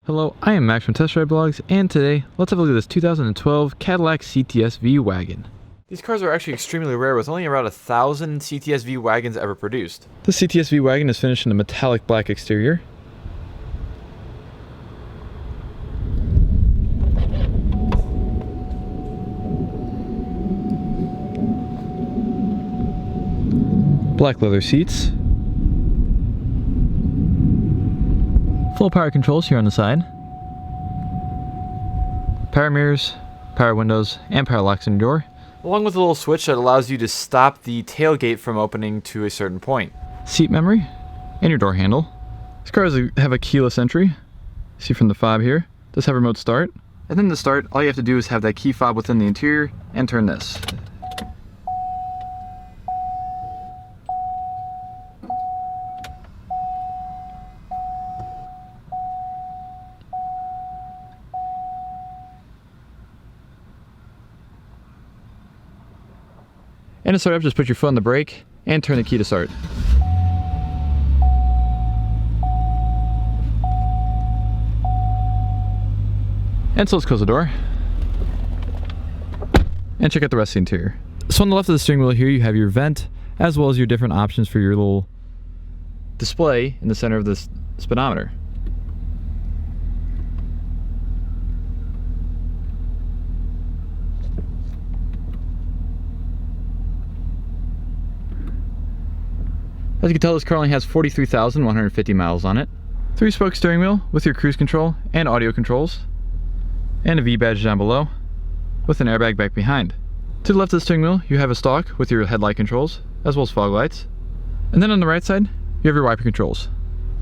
Hello, I am Max from Test Drive Blogs, and today, let's have a look at this 2012 Cadillac CTS-V wagon. These cars are actually extremely rare, with only around 1,000 CTS-V wagons ever produced. The CTS-V wagon is finished in a metallic black exterior. Black leather seats. Full power controls here on the side. Power mirrors, power windows, and power locks in your door, along with a little switch that allows you to stop the tailgate from opening to a certain point. Seat memory, and your door handle. These cars have a keyless entry. See from the fob here. Does have remote start. And then to start, all you have to do is have that key fob within the interior and turn this. And to start up, just put your foot on the brake and turn the key to start. And so let's close the door. And check out the rest of the interior. So on the left of the steering wheel here, you have your vent, as well as your different options for your little display in the center of this speedometer. As you can tell, this car only has 43,150 miles on it. 3-spoke steering wheel with your cruise control and audio controls. And a V badge down below with an airbag back behind. To the left of the steering wheel, you have a stalk with your headlight controls, as well as fog lights. And then on the right side, you have your wiper controls.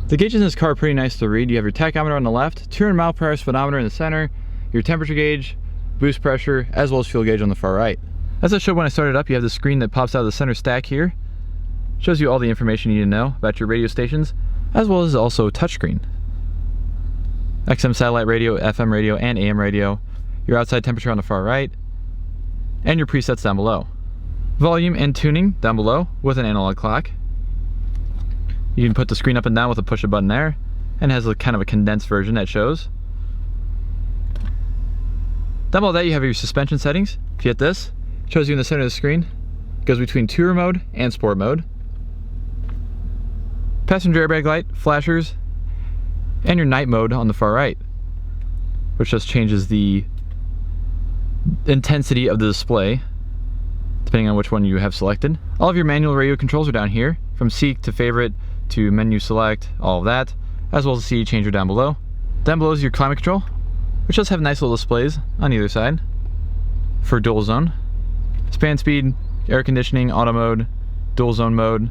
The gauges in this car are pretty nice to read. You have your tachometer on the left, 200 mile per hour speedometer in the center, your temperature gauge, boost pressure, as well as fuel gauge on the far right. As I showed when I started up, you have the screen that pops out of the center stack here. Shows you all the information you need to know about your radio stations, as well as also a touchscreen. XM satellite radio, FM radio, and AM radio, your outside temperature on the far right, and your presets down below. Volume and tuning down below with an analog clock. You can put the screen up and down with a push a button there, and has a kind of a condensed version that shows. Down below that you have your suspension settings. If you hit this, it shows you in the center of the screen. It goes between Tourer mode and Sport mode. Passenger airbag light, flashers, and your night mode on the far right, which just changes the intensity of the display depending on which one you have selected. All of your manual radio controls are down here, from seek to favorite to menu select, all of that, as well as the CD changer down below. Down below is your climate control, which does have nice little displays on either side for dual zone, span speed, air conditioning, auto mode, dual zone mode,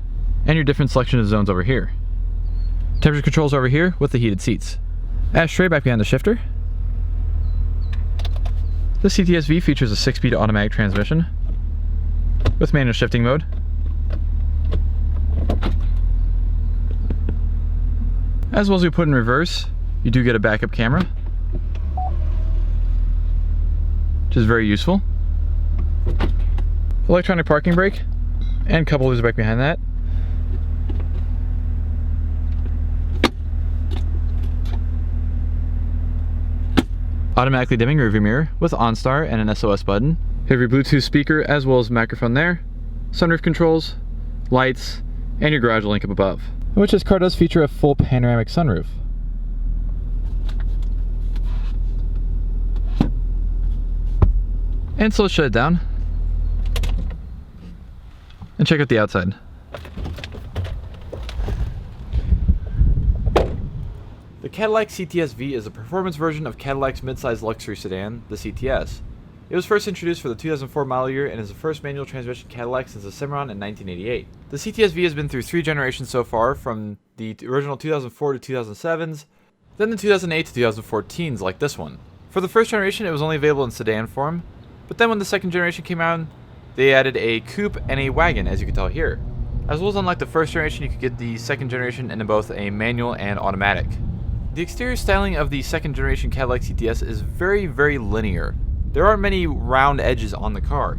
and your different selection of zones over here. Temperature controls over here with the heated seats. Ashtray back behind the shifter. The CTS-V features a 6-speed automatic transmission with manual shifting mode. As well as you put in reverse, you do get a backup camera, which is very useful. Electronic parking brake and cup holders back behind that. Automatically dimming rearview mirror with OnStar and an SOS button. You have your Bluetooth speaker as well as microphone there. Sunroof controls, lights, and your garage link up above. Which this car does feature a full panoramic sunroof. And so let's shut it down and check out the outside. The Cadillac CTS-V is a performance version of Cadillac's midsize luxury sedan, the CTS. It was first introduced for the 2004 model year and is the first manual transmission Cadillac since the Cimarron in 1988. The CTS-V has been through 3 generations so far, from the original 2004 to 2007s, then the 2008 to 2014s like this one. For the first generation it was only available in sedan form, but then when the second generation came out, they added a coupe and a wagon, as you can tell here. As well as unlike the first generation, you could get the second generation in both a manual and automatic. The exterior styling of the second generation Cadillac CTS is very, very linear. There aren't many round edges on the car,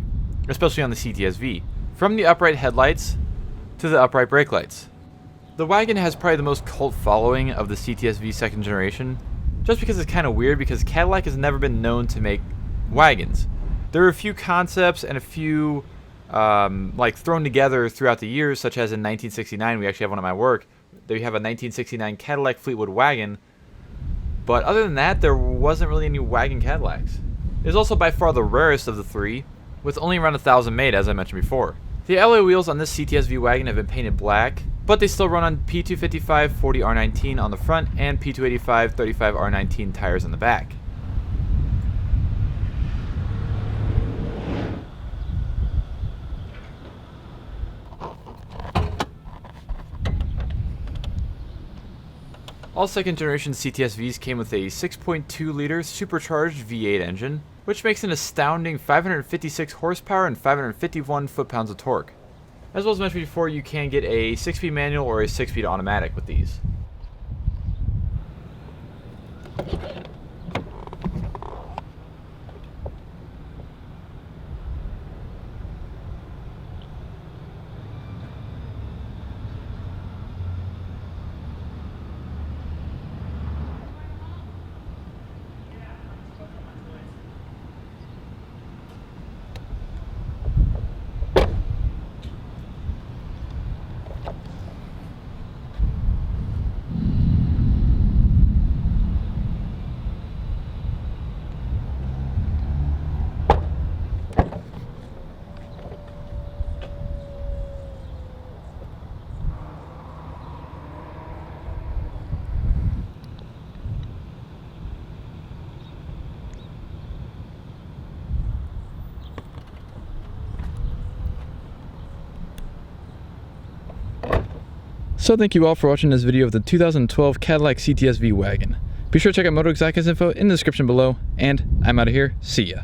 especially on the CTS-V, from the upright headlights to the upright brake lights. The wagon has probably the most cult following of the CTS-V second generation, just because it's kind of weird, because Cadillac has never been known to make wagons. There are a few concepts and a few like thrown together throughout the years, such as in 1969, we actually have one at my work. There you have a 1969 Cadillac Fleetwood wagon, but other than that, there wasn't really any wagon Cadillacs. It is also by far the rarest of the three, with only around 1,000 made, as I mentioned before. The alloy wheels on this CTS-V wagon have been painted black, but they still run on P255 40R19 on the front and P285 35R19 tires on the back. All second generation CTS-Vs came with a 6.2 liter supercharged V8 engine, which makes an astounding 556 horsepower and 551 foot-pounds of torque. As well as mentioned before, you can get a 6-speed manual or a 6-speed automatic with these. So thank you all for watching this video of the 2012 Cadillac CTS-V wagon. Be sure to check out Moto Exotic's info in the description below, and I'm out of here. See ya.